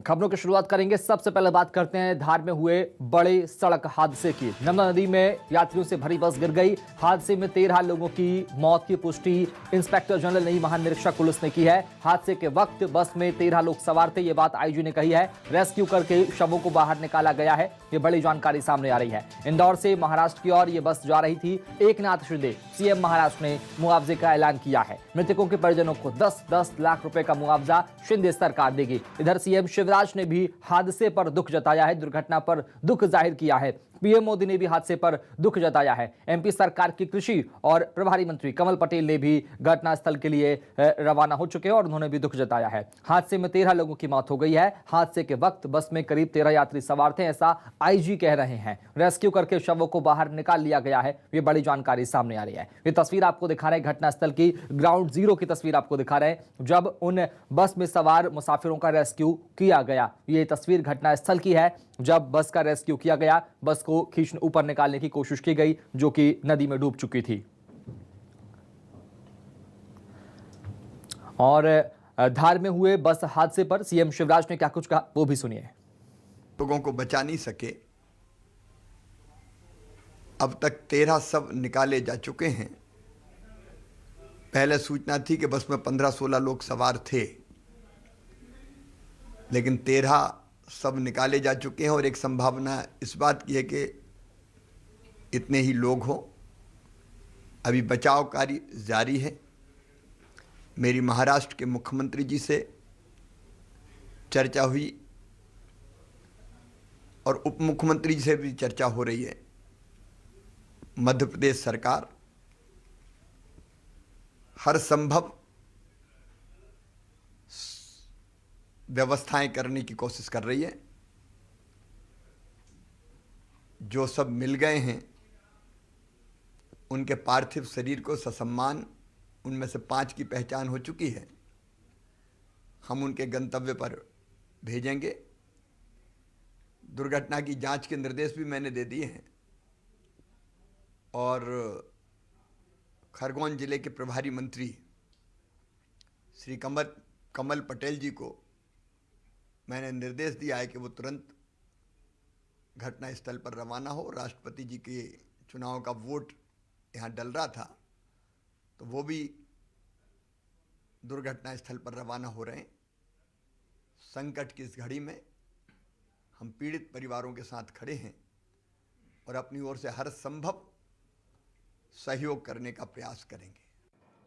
खबरों की शुरुआत करेंगे। सबसे पहले बात करते हैं धार में हुए बड़े सड़क हादसे की। नर्मदा नदी में यात्रियों से भरी बस गिर गई। हादसे में 13 लोगों की मौत की पुष्टि इंस्पेक्टर जनरल नई महानिरीक्षक पुलिस ने की है। हादसे के वक्त बस में 13 लोग सवार थे, ये बात आईजी ने कही है। रेस्क्यू करके शवों को बाहर निकाला गया है, ये बड़ी जानकारी सामने आ रही है। इंदौर से महाराष्ट्र की ओर ये बस जा रही थी। एकनाथ शिंदे सीएम महाराष्ट्र ने मुआवजे का ऐलान किया है। मृतकों के परिजनों को 10-10 लाख रुपए का मुआवजा शिंदे सरकार देगी। इधर सीएम शिवराज ने भी हादसे पर दुख जताया है, दुर्घटना पर दुख जाहिर किया है। पीएम मोदी ने भी हादसे पर दुख जताया है। एमपी सरकार की कृषि और प्रभारी मंत्री कमल पटेल ने भी घटनास्थल के लिए रवाना हो चुके हैं और उन्होंने भी दुख जताया है। हादसे में 13 लोगों की मौत हो गई है। हादसे के वक्त बस में करीब 13 यात्री सवार थे, ऐसा आईजी कह रहे हैं। रेस्क्यू करके शवों को बाहर निकाल लिया गया है, ये बड़ी जानकारी सामने आ रही है। ये तस्वीर आपको दिखा रहे हैं घटनास्थल की, ग्राउंड जीरो की तस्वीर आपको दिखा रहे हैं जब उन बस में सवार मुसाफिरों का रेस्क्यू किया गया। ये तस्वीर घटनास्थल की है जब बस का रेस्क्यू किया गया। बस को खींच ऊपर निकालने की कोशिश की गई जो कि नदी में डूब चुकी थी। और धार में हुए बस हादसे पर सीएम शिवराज ने क्या कुछ कहा वो भी सुनिए। लोगों को बचा नहीं सके, अब तक 13 शव निकाले जा चुके हैं। पहले सूचना थी कि बस में 15-16 लोग सवार थे, लेकिन 13 शव निकाले जा चुके हैं और एक संभावना इस बात की है कि इतने ही लोग हों। अभी बचाव कार्य जारी है। मेरी महाराष्ट्र के मुख्यमंत्री जी से चर्चा हुई और उप मुख्यमंत्री जी से भी चर्चा हो रही है। मध्य प्रदेश सरकार हर संभव व्यवस्थाएं करने की कोशिश कर रही है। जो सब मिल गए हैं उनके पार्थिव शरीर को ससम्मान, उनमें से 5 की पहचान हो चुकी है, हम उनके गंतव्य पर भेजेंगे। दुर्घटना की जांच के निर्देश भी मैंने दे दिए हैं और खरगोन जिले के प्रभारी मंत्री श्री कमल पटेल जी को मैंने निर्देश दिया है कि वो तुरंत घटनास्थल पर रवाना हो। राष्ट्रपति जी के चुनाव का वोट यहाँ डल रहा था तो वो भी दुर्घटना स्थल पर रवाना हो रहे हैं। संकट की इस घड़ी में हम पीड़ित परिवारों के साथ खड़े हैं और अपनी ओर से हर संभव सहयोग करने का प्रयास करेंगे।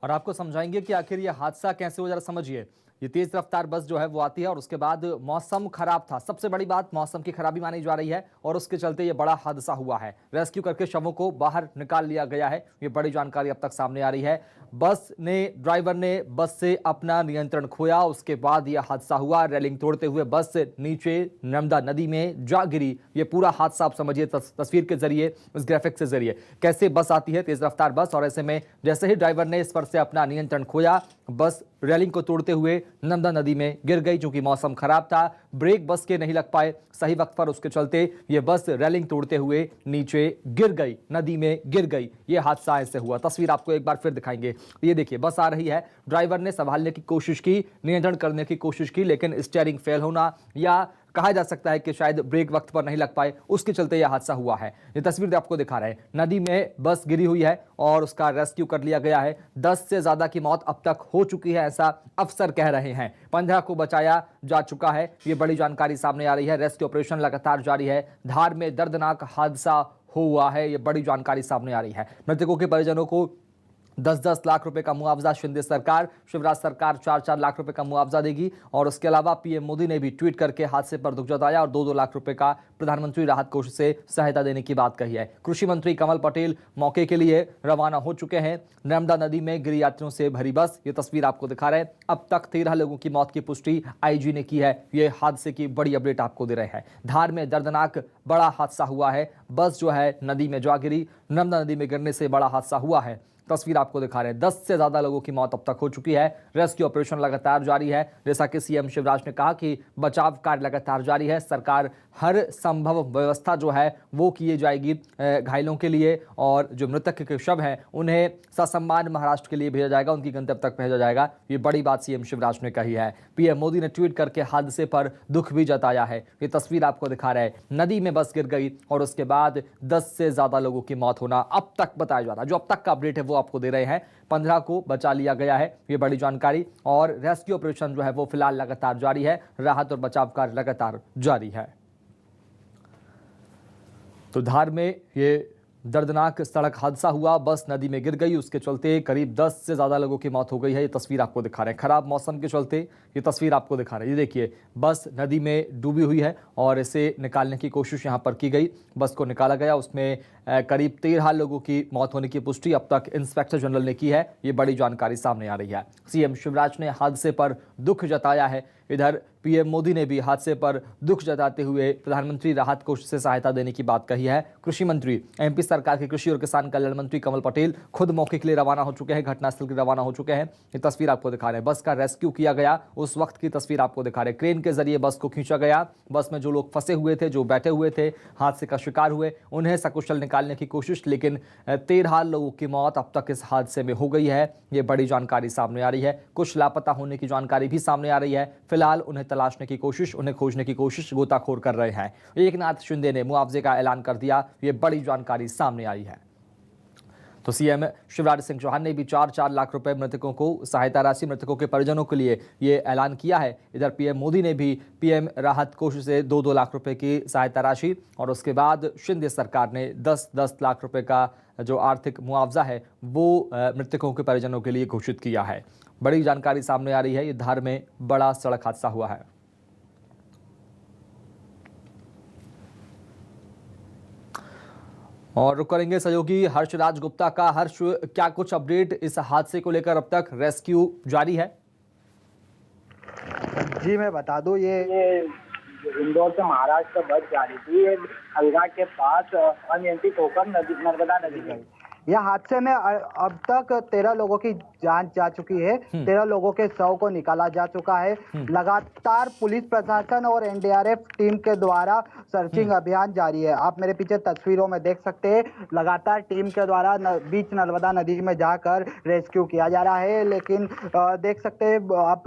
और आपको समझाएंगे कि आखिर यह हादसा कैसे हो, जरा समझिए। ये तेज रफ्तार बस जो है वो आती है और उसके बाद मौसम खराब था। सबसे बड़ी बात मौसम की खराबी मानी जा रही है और उसके चलते ये बड़ा हादसा हुआ है। रेस्क्यू करके शवों को बाहर निकाल लिया गया है, ये बड़ी जानकारी अब तक सामने आ रही है। ड्राइवर ने बस से अपना नियंत्रण खोया, उसके बाद यह हादसा हुआ। रेलिंग तोड़ते हुए बस नीचे नर्मदा नदी में जा गिरी। ये पूरा हादसा आप समझिए तस्वीर के जरिए, इस ग्राफिक्स के जरिए। कैसे बस आती है तेज रफ्तार बस और ऐसे में जैसे ही ड्राइवर ने इस पर से अपना नियंत्रण खोया, बस रेलिंग को तोड़ते हुए नर्मदा नदी में गिर गई। चूंकि मौसम खराब था, ब्रेक बस के नहीं लग पाए सही वक्त पर, उसके चलते ये बस रेलिंग तोड़ते हुए नीचे गिर गई, नदी में गिर गई। ये हादसा ऐसे हुआ। तस्वीर आपको एक बार फिर दिखाएंगे। ये देखिए बस आ रही है, ड्राइवर ने संभालने की कोशिश की, नियंत्रण करने की कोशिश की, लेकिन स्टीयरिंग फेल होना या कहा जा सकता है कि शायद ब्रेक वक्त पर नहीं लग पाए, उसके चलते यह हादसा हुआ है। ये तस्वीर आपको दिखा रहे हैं, नदी में बस गिरी हुई है और उसका रेस्क्यू कर लिया गया है। 10 से ज्यादा की मौत अब तक हो चुकी है, ऐसा अफसर कह रहे हैं। 15 को बचाया जा चुका है, ये बड़ी जानकारी सामने आ रही है। रेस्क्यू ऑपरेशन लगातार जारी है। धार में दर्दनाक हादसा हुआ है, ये बड़ी जानकारी सामने आ रही है। मृतकों के परिजनों को 10-10 लाख रुपए का मुआवजा शिंदे सरकार, शिवराज सरकार 4-4 लाख रुपए का मुआवजा देगी। और उसके अलावा पीएम मोदी ने भी ट्वीट करके हादसे पर दुख जताया और 2-2 लाख रुपए का प्रधानमंत्री राहत कोष से सहायता देने की बात कही है। कृषि मंत्री कमल पटेल मौके के लिए रवाना हो चुके हैं। नर्मदा नदी में गिरी यात्रियों से भरी बस, ये तस्वीर आपको दिखा रहे हैं। अब तक 13 लोगों की मौत की पुष्टि आईजी ने की है। ये हादसे की बड़ी अपडेट आपको दे रहे हैं। धार में दर्दनाक बड़ा हादसा हुआ है। बस जो है नदी में जा गिरी, नर्मदा नदी में गिरने से बड़ा हादसा हुआ है। तस्वीर आपको दिखा रहे हैं। 10 से ज्यादा लोगों की मौत अब तक हो चुकी है। रेस्क्यू ऑपरेशन लगातार जारी है। जैसा कि सीएम शिवराज ने कहा कि बचाव कार्य लगातार जारी है। सरकार हर संभव व्यवस्था जो है वो की जाएगी घायलों के लिए, और जो मृतक के शव हैं उन्हें ससम्मान महाराष्ट्र के लिए भेजा जाएगा, उनकी गंतव्य तक भेजा जाएगा। ये बड़ी बात सीएम शिवराज ने कही है। पीएम मोदी ने ट्वीट करके हादसे पर दुख भी जताया है। ये तस्वीर आपको दिखा रहे हैं। नदी में बस गिर गई और उसके बाद 10 से ज्यादा लोगों की मौत होना अब तक बताया जा रहा है। जो अब तक का अपडेट है वो आपको दे रहे हैं। 15 को बचा लिया गया है, ये बड़ी जानकारी। और रेस्क्यू ऑपरेशन जो है वो फिलहाल लगातार जारी है। राहत और बचाव कार्य लगातार जारी है। तो धार में ये दर्दनाक सड़क हादसा हुआ, बस नदी में गिर गई, उसके चलते करीब 10 से ज़्यादा लोगों की मौत हो गई है। ये तस्वीर आपको दिखा रहे हैं। खराब मौसम के चलते ये तस्वीर आपको दिखा रहे हैं। ये देखिए, बस नदी में डूबी हुई है और इसे निकालने की कोशिश यहाँ पर की गई। बस को निकाला गया, उसमें करीब 13 लोगों की मौत होने की पुष्टि अब तक इंस्पेक्टर जनरल ने की है। ये बड़ी जानकारी सामने आ रही है। सीएम शिवराज ने हादसे पर दुख जताया है। इधर पीएम मोदी ने भी हादसे पर दुख जताते हुए प्रधानमंत्री राहत कोष से सहायता देने की बात कही है। कृषि मंत्री, एमपी सरकार के कृषि और किसान कल्याण मंत्री कमल पटेल खुद मौके के लिए रवाना हो चुके हैं, घटनास्थल के रवाना हो चुके हैं। ये तस्वीर आपको दिखा रहे हैं। बस का रेस्क्यू किया गया, उस वक्त की तस्वीर आपको दिखा रहे हैं। क्रेन के जरिए बस को खींचा गया। बस में जो लोग फंसे हुए थे, जो बैठे हुए थे, हादसे का शिकार हुए, उन्हें सकुशल निकालने की कोशिश, लेकिन 13 लोगों की मौत अब तक इस हादसे में हो गई है। ये बड़ी जानकारी सामने आ रही है। कुछ लापता होने की जानकारी भी सामने आ रही है। फिलहाल उन्हें तलाशने की कोशिश, उन्हें खोजने की कोशिश गोताखोर कर रहे हैं। एकनाथ शिंदे ने मुआवजे का ऐलान कर दिया। ये बड़ी जानकारी सामने आई है। तो सीएम शिवराज सिंह चौहान ने भी 4-4 लाख रुपए मृतकों को सहायता राशि, मृतकों के परिजनों के लिए ये ऐलान किया है। इधर पीएम मोदी ने भी पीएम राहत कोष से 2-2 लाख रुपए की सहायता राशि, और उसके बाद शिंदे सरकार ने 10-10 लाख रुपए का जो आर्थिक मुआवजा है वो मृतकों के परिजनों के लिए घोषित किया है। बड़ी जानकारी सामने आ रही है। ये धार में बड़ा सड़क हादसा हुआ है। और रुक करेंगे सहयोगी हर्षराज गुप्ता का। हर्ष, क्या कुछ अपडेट इस हादसे को लेकर? अब तक रेस्क्यू जारी है। जी मैं बता दूं, ये इंदौर से महाराष्ट्र बस जा रही थी, ये अलगा के पास अनियंत्रित होकर नर्मदा नदी में। यह हादसे में अब तक 13 लोगों की जान जा चुकी है। 13 लोगों के शव को निकाला जा चुका है। लगातार पुलिस प्रशासन और एनडीआरएफ टीम के द्वारा सर्चिंग अभियान जारी है। आप मेरे पीछे तस्वीरों में देख सकते हैं, लगातार टीम के द्वारा बीच नर्मदा नदी में जाकर रेस्क्यू किया जा रहा है। लेकिन देख सकते हैं आप,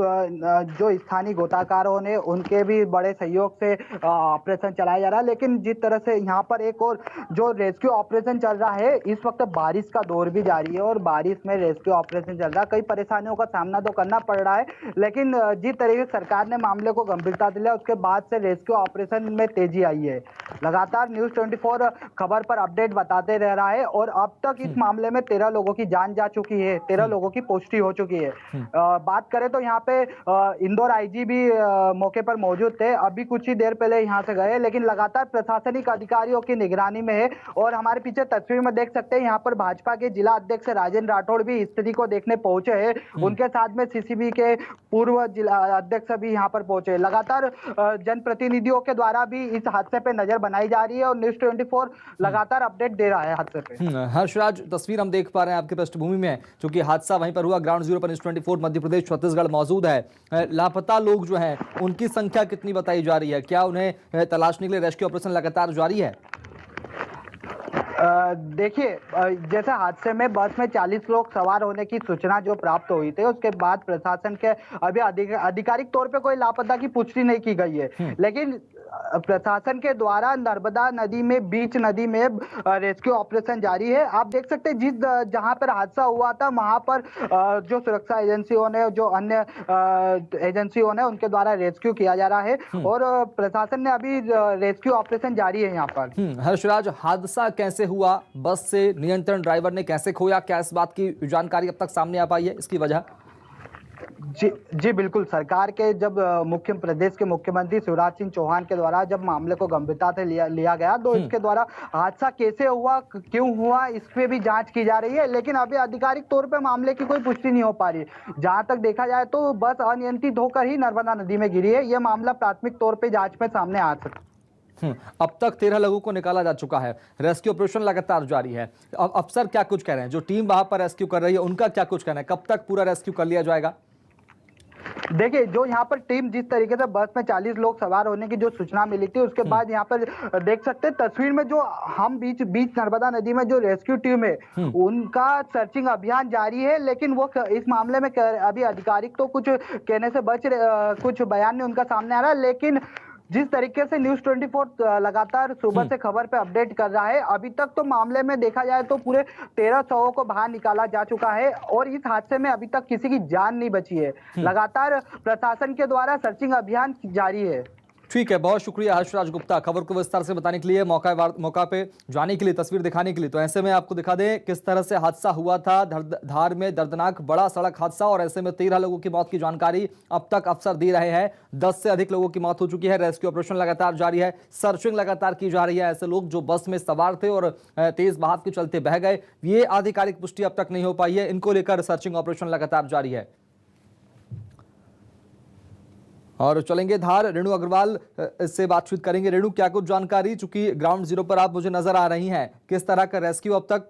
जो स्थानीय गोताकारों ने, उनके भी बड़े सहयोग से ऑपरेशन चलाया जा रहा है। लेकिन जिस तरह से यहाँ पर एक और जो रेस्क्यू ऑपरेशन चल रहा है, इस वक्त बारिश का दौर भी जारी है और बारिश में रेस्क्यू ऑपरेशन चल रहा है। कई परेशानियों का सामना तो करना पड़ रहा है, लेकिन जिस तरीके से सरकार ने मामले को गंभीरता दिया, उसके बाद से रेस्क्यू ऑपरेशन में तेजी आई है। लगातार न्यूज़ 24 खबर पर अपडेट बताते रह रहा है और अब तक इस मामले में 13 लोगों की जान जा चुकी है, 13 लोगों की पुष्टि हो चुकी है। बात करें तो यहाँ पे इंदौर आईजी भी मौके पर मौजूद थे, अभी कुछ ही देर पहले यहाँ से गए, लेकिन लगातार प्रशासनिक अधिकारियों की निगरानी में है। और हमारे पीछे तस्वीर में देख सकते हैं, यहाँ पर भाजपा के जिला अध्यक्ष राजेंद्र राठौड़ भी स्थिति को देखने पहुंचे हैं। उनके साथ में सीसीबी के पूर्व जिला अध्यक्ष भी यहाँ पर पहुंचे। लगातार जनप्रतिनिधियों के द्वारा भी इस हादसे पे नजर बनाई जा रही है और न्यूज़ 24 लगातार अपडेट दे रहा है हादसे पे। हर्षराज, तस्वीर हम देख पा रहे हैं आपके पृष्ठभूमि में, क्योंकि हादसा वहीं पर हुआ। ग्राउंड जीरो पर न्यूज़ 24 मध्य प्रदेश छत्तीसगढ़ मौजूद है। लापता लोग जो हैं उनकी संख्या कितनी बताई जा रही है? क्या उन्हें तलाशने के लिए रेस्क्यू ऑपरेशन लगातार जारी है? देखिए, जैसे हादसे में बस में 40 लोग सवार होने की सूचना जो प्राप्त हुई थी, उसके बाद प्रशासन के अभी आधिकारिक तौर पे कोई लापता की पुष्टि नहीं की गई है। लेकिन प्रशासन के द्वारा नर्मदा नदी में, बीच नदी में रेस्क्यू ऑपरेशन जारी है। आप देख सकते हैं, जहां पर हादसा हुआ था वहां पर जो सुरक्षा एजेंसियों ने, जो अन्य एजेंसियों ने, उनके द्वारा रेस्क्यू किया जा रहा है और प्रशासन ने अभी रेस्क्यू ऑपरेशन जारी है यहाँ पर। हर्षराज, हादसा कैसे हुआ? बस से नियंत्रण ड्राइवर ने कैसे खोया? क्या इस बात की जानकारी अब तक सामने आ पाई है, इसकी वजह? जी बिल्कुल, सरकार के जब प्रदेश के मुख्यमंत्री शिवराज सिंह चौहान के द्वारा जब मामले को गंभीरता से लिया गया, तो इसके द्वारा हादसा कैसे हुआ, क्यों हुआ, इस पे भी जांच की जा रही है। लेकिन अभी आधिकारिक तौर पे मामले की कोई पुष्टि नहीं हो पा रही। जहां तक देखा जाए तो बस अनियंत्रित होकर ही नर्मदा नदी में गिरी है। यह मामला प्राथमिक तौर पर जाँच में सामने आ सकता है। अब तक 13 लोगों को निकाला जा चुका है। रेस्क्यू ऑपरेशन लगातार जारी है। अब अफसर क्या कुछ कह रहे हैं, जो टीम वहां पर रेस्क्यू कर रही है उनका क्या कुछ कहना है, कब तक पूरा रेस्क्यू कर लिया जाएगा? देखिए, जो यहाँ पर टीम जिस तरीके से बस में 40 लोग सवार होने की जो सूचना मिली थी, उसके बाद यहाँ पर देख सकते हैं तस्वीर में जो हम बीच नर्मदा नदी में जो रेस्क्यू टीम है उनका सर्चिंग अभियान जारी है। लेकिन वो इस मामले में अभी आधिकारिक तो कुछ कहने से कुछ बयान नहीं उनका सामने आ रहा है। लेकिन जिस तरीके से न्यूज़ 24 लगातार सुबह से खबर पे अपडेट कर रहा है, अभी तक तो मामले में देखा जाए तो पूरे 13 शवों को बाहर निकाला जा चुका है और इस हादसे में अभी तक किसी की जान नहीं बची है। लगातार प्रशासन के द्वारा सर्चिंग अभियान जारी है। ठीक है, बहुत शुक्रिया हर्षराज गुप्ता खबर को विस्तार से बताने के लिए, मौका पे जाने के लिए, तस्वीर दिखाने के लिए। तो ऐसे में आपको दिखा दें किस तरह से हादसा हुआ था धार में, दर्दनाक बड़ा सड़क हादसा, और ऐसे में 13 लोगों की मौत की जानकारी अब तक अफसर दे रहे हैं। 10 से अधिक लोगों की मौत हो चुकी है। रेस्क्यू ऑपरेशन लगातार जारी है, सर्चिंग लगातार की जा रही है। ऐसे लोग जो बस में सवार थे और तेज बहाव के चलते बह गए, ये आधिकारिक पुष्टि अब तक नहीं हो पाई है। इनको लेकर सर्चिंग ऑपरेशन लगातार जारी है। और चलेंगे धार, रेणु अग्रवाल से बातचीत करेंगे। रेणु, क्या कुछ जानकारी, चूंकि ग्राउंड जीरो पर आप मुझे नजर आ रही हैं, किस तरह का रेस्क्यू अब तक?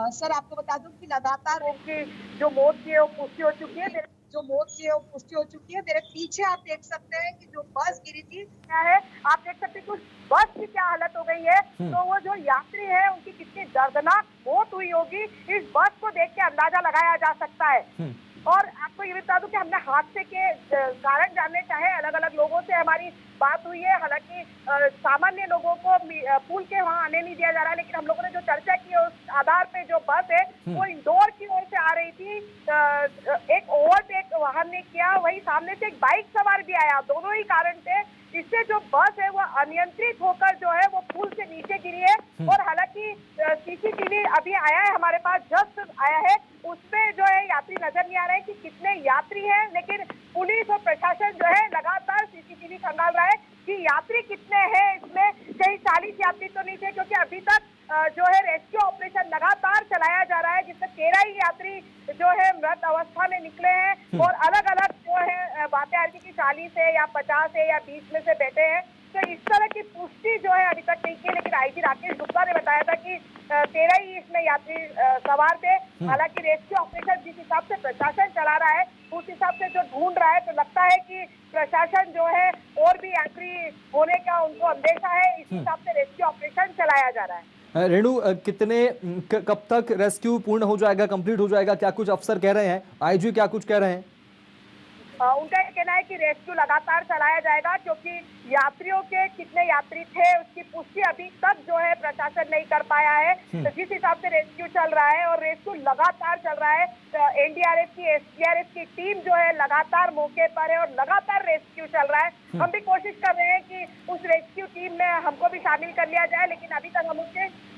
सर, आपको बता दूं कि लगातार उनकी जो मौत की है वो पुष्टि हो चुकी है। मेरे पीछे आप देख सकते हैं कि जो बस गिरी थी क्या है, आप देख सकते हैं कि उस बस की क्या हालत हो गई है। तो वो जो यात्री है उनकी कितनी दर्दनाक मौत हुई होगी, इस बस को देख के अंदाजा लगाया जा सकता है। और आपको ये बता दूं कि हमने हादसे के कारण जानने चाहे, अलग अलग लोगों से हमारी बात हुई है। हालांकि सामान्य लोगों को पुल के वहां आने नहीं दिया जा रहा है, लेकिन हम लोगों ने जो चर्चा की है उस आधार पे जो बस है वो इंदौर की ओर से आ रही थी। एक ओवरटेक वाहन ने किया, वही सामने से एक बाइक सवार भी आया। दोनों ही कारण थे, इससे जो बस है वो अनियंत्रित होकर जो है वो पुल से नीचे गिरी है। और हालांकि सीसीटीवी अभी आया है हमारे पास, जस्ट आया है, उसमें जो है यात्री नजर नहीं आ रहे हैं कि कितने यात्री हैं, लेकिन पुलिस और प्रशासन जो है लगातार सीसीटीवी खंगाल रहा है कि यात्री कितने हैं। इसमें कहीं 40 यात्री तो नहीं थे, क्योंकि अभी तक जो है रेस्क्यू ऑपरेशन लगातार चलाया जा रहा है, जिसमें 13 ही यात्री जो है मृत अवस्था में निकले हैं और अलग अलग जो है बातें आ रही कि 40 है या 50 है या 20 में से बैठे हैं। तो इस तरह की पुष्टि जो है अभी तक नहीं की, लेकिन आईजी राकेश गुप्ता ने बताया था कि 13 ही इसमें यात्री सवार थे। हालांकि रेस्क्यू ऑपरेशन जिस हिसाब से प्रशासन चला रहा है उस हिसाब से जो ढूंढ रहा है, तो लगता है कि प्रशासन जो है और भी यात्री होने का उनको अंदेशा है, इस हिसाब से रेस्क्यू ऑपरेशन चलाया जा रहा है। रेणु, कब तक रेस्क्यू पूर्ण हो जाएगा, कंप्लीट हो जाएगा, क्या कुछ अफसर कह रहे हैं, आईजी क्या कुछ कह रहे हैं? उनका कहना है कि रेस्क्यू लगातार चलाया जाएगा, क्योंकि यात्रियों के कितने यात्री थे उसकी पुष्टि अभी तक जो है प्रशासन नहीं कर पाया है। तो जिस हिसाब से रेस्क्यू चल रहा है और रेस्क्यू लगातार चल रहा है, तो एनडीआरएफ की, एसडीआरएफ की टीम जो है लगातार मौके पर है और लगातार रेस्क्यू चल रहा है। हम भी कोशिश कर रहे हैं कि उस रेस्क्यू टीम में हमको भी शामिल कर लिया जाए, लेकिन अभी तक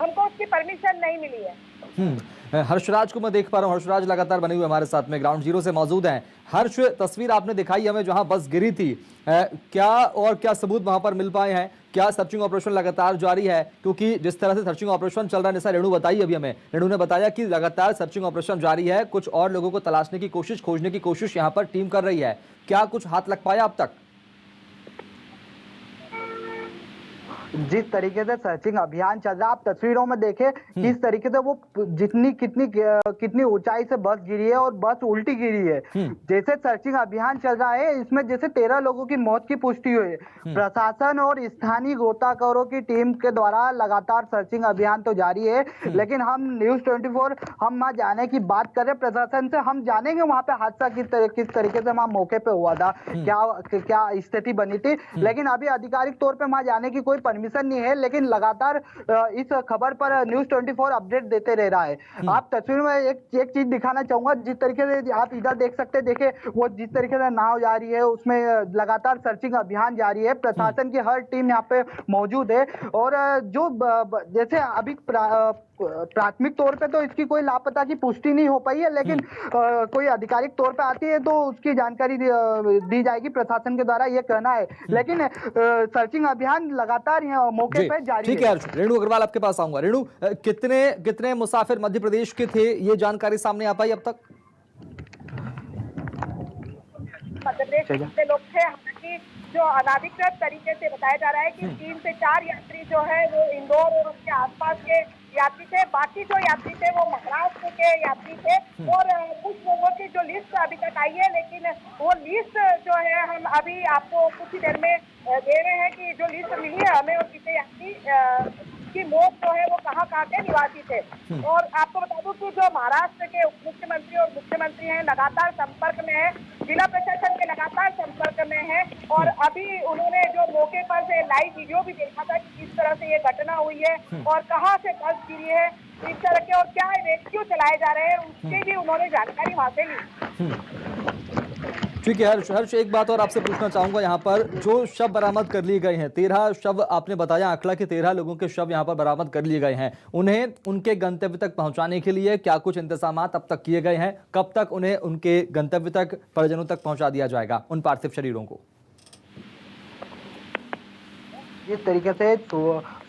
हमको उसकी परमिशन नहीं मिली है। हर्षराज को मैं देख पा रहा हूँ, हर्षराज लगातार बने हुए हमारे साथ में ग्राउंड जीरो से मौजूद हैं। हर्ष, तस्वीर आपने दिखाई हमें जहां बस गिरी थी, क्या सबूत वहां पर मिल पाए हैं? क्या सर्चिंग ऑपरेशन लगातार जारी है? क्योंकि जिस तरह से सर्चिंग ऑपरेशन चल रहा है, जैसा रेणु बताई अभी हमें, रेणु ने बताया कि लगातार सर्चिंग ऑपरेशन जारी है, कुछ और लोगों को तलाशने की कोशिश, खोजने की कोशिश यहाँ पर टीम कर रही है। क्या कुछ हाथ लग पाया अब तक? जिस तरीके से सर्चिंग अभियान चल रहा है, आप तस्वीरों में देखें किस तरीके से वो कितनी ऊंचाई से बस गिरी है और बस उल्टी गिरी है। जैसे सर्चिंग अभियान चल रहा है, इसमें जैसे 13 लोगों की मौत की पुष्टि हुई है। प्रशासन और स्थानीय गोताखोरों की टीम के द्वारा लगातार सर्चिंग अभियान तो जारी है, लेकिन हम न्यूज़ 24 हम वहाँ जाने की बात कर रहे हैं प्रशासन से। हम जानेंगे वहाँ पे हादसा किस तरीके से वहाँ मौके पे हुआ था, क्या स्थिति बनी थी, लेकिन अभी आधिकारिक तौर पे वहाँ जाने की कोई परमिशन नहीं है। लेकिन लगातार इस खबर पर न्यूज़ 24 अपडेट देते रह रहा है। आप तस्वीर में एक चीज दिखाना चाहूंगा, जिस तरीके से आप इधर देख सकते हैं, देखिए वो जिस तरीके से नाव जा रही है उसमें लगातार सर्चिंग अभियान जारी है। प्रशासन की हर टीम यहाँ पे मौजूद है और जो जैसे अभी प्राथमिक तौर पे तो इसकी कोई लापता की पुष्टि नहीं हो पाई है, लेकिन कोई आधिकारिक तौर पे आती है तो उसकी जानकारी दी जाएगी प्रशासन के द्वारा, ये कहना है। लेकिन सर्चिंग अभियान लगातार यहाँ मौके पे जारी है। ठीक है, रेणु अग्रवाल आपके पास आऊंगा। रेणु, कितने मुसाफिर मध्य प्रदेश के थे, ये जानकारी सामने आ पाई अब तक? मध्य प्रदेश के लोग थे, हालांकि कि जो अनाधिकृत तरीके से बताया जा रहा है कि 3 से 4 यात्री जो है वो इंदौर और उसके आसपास के यात्री थे, बाकी जो यात्री थे वो महाराष्ट्र के यात्री थे और कुछ लोगों की जो लिस्ट अभी तक आई है, लेकिन वो लिस्ट जो है हम अभी आपको कुछ ही देर में दे रहे हैं कि जो लिस्ट मिली है हमें और कितने यात्री की मौत जो है वो कहाँ के निवासी थे। और आपको बता दूं कि जो महाराष्ट्र के उप मुख्यमंत्री और मुख्यमंत्री हैं लगातार संपर्क में है, जिला प्रशासन के लगातार संपर्क में है और अभी उन्होंने जो मौके पर से लाइव वीडियो भी देखा था कि किस तरह से ये घटना हुई है और कहाँ से बस गिरी है, इस तरह के और क्या रेस्क्यू चलाए जा रहे हैं उसकी भी उन्होंने जानकारी वहां से ली। ठीक है हर्ष, एक बात और आपसे पूछना चाहूंगा, यहाँ पर जो शव बरामद कर लिए गए हैं 13 शव आपने बताया आंकड़ा कि 13 लोगों के शव यहाँ पर बरामद कर लिए गए हैं, उन्हें उनके गंतव्य तक पहुंचाने के लिए क्या कुछ इंतजाम अब तक किए गए हैं? कब तक उन्हें उनके गंतव्य तक परिजनों तक पहुंचा दिया जाएगा उन पार्थिव शरीरों को? जिस तरीके से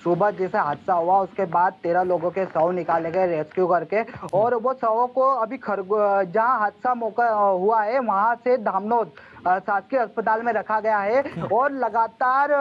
सुबह जैसे हादसा हुआ उसके बाद 13 लोगों के शव निकाले गए रेस्क्यू करके और वो शवों को अभी जहां हादसा मौका हुआ है वहां से धामनोद शासकीय अस्पताल में रखा गया है और लगातार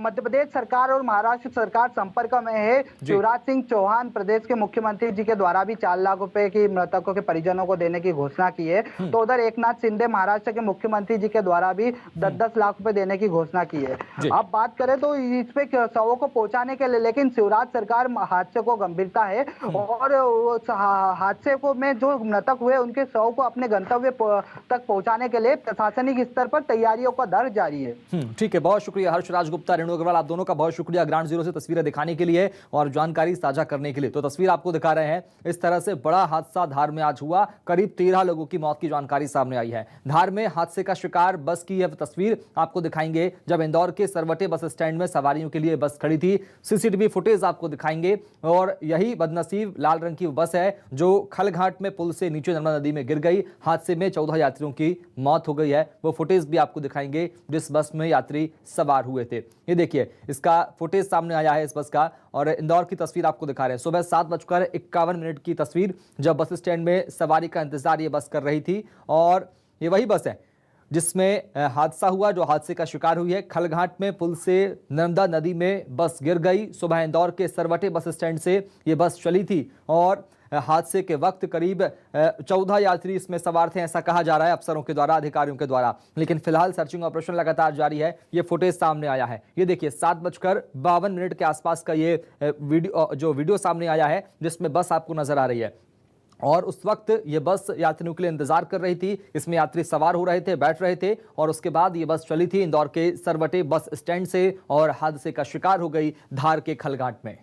मध्य प्रदेश सरकार और महाराष्ट्र सरकार संपर्क में है। शिवराज सिंह चौहान प्रदेश के मुख्यमंत्री जी के द्वारा भी 4 लाख रुपए की मृतकों के परिजनों को देने की घोषणा की है, तो उधर एकनाथ शिंदे महाराष्ट्र के मुख्यमंत्री जी के द्वारा भी 10-10 लाख रुपए देने की घोषणा की है। अब बात करें तो इस पे शवों को पहुंचाने के लिए, लेकिन शिवराज सरकार हादसे को गंभीरता है और हादसे को में जो मृतक हुए उनके शव को अपने गंतव्य तक पहुंचाने के लिए प्रशासनिक स्तर पर तैयारियों का दौर जारी है। ठीक है, बहुत शुक्रिया हर्ष राज गुप्ता, रेणु अग्रवाल, आप दोनों का बहुत शुक्रिया ग्राउंड जीरो से तस्वीरें दिखाने के लिए और जानकारी साझा करने के लिए। तो तस्वीर आपको दिखा रहे हैं, इस तरह से बड़ा हादसा धार में आज हुआ, करीब 13 लोगों की मौत की जानकारी सामने आई है। धार में हादसे का शिकार बस की यह तस्वीर आपको दिखाएंगे जब इंदौर के सरवटे बस स्टैंड में सवारियों के लिए बस खड़ी थी। सीसीटीवी फुटेज आपको दिखाएंगे और यही बदनसीब लाल रंग की बस है जो खलघाट में पुल से नीचे नर्मदा नदी में गिर गई। हादसे में 14 यात्रियों की मौत हो गई है। वो फुटेज भी आपको दिखाएंगे जिस बस में यात्री सवार हुए थे। ये देखिए, इसका फुटेज सामने आया है इस बस का और इंदौर की तस्वीर आपको दिखा रहे हैं। सुबह 7:51 की तस्वीर जब बस स्टैंड में सवारी का इंतजार ये बस कर रही थी और ये वही बस है जिसमें हादसा हुआ, जो हादसे का शिकार हुई है। खलघाट में पुल से नर्मदा नदी में बस गिर गई। सुबह इंदौर के सरवटे बस स्टैंड से ये बस चली थी और हादसे के वक्त करीब 14 यात्री इसमें सवार थे, ऐसा कहा जा रहा है अफसरों के द्वारा, अधिकारियों के द्वारा। लेकिन फिलहाल सर्चिंग ऑपरेशन लगातार जारी है। ये फुटेज सामने आया है, ये देखिए 7:52 के आसपास का ये वीडियो सामने आया है जिसमें बस आपको नजर आ रही है और उस वक्त ये बस यात्रियों के लिए इंतजार कर रही थी। इसमें यात्री सवार हो रहे थे, बैठ रहे थे और उसके बाद ये बस चली थी इंदौर के सरवटे बस स्टैंड से और हादसे का शिकार हो गई धार के खलघाट में।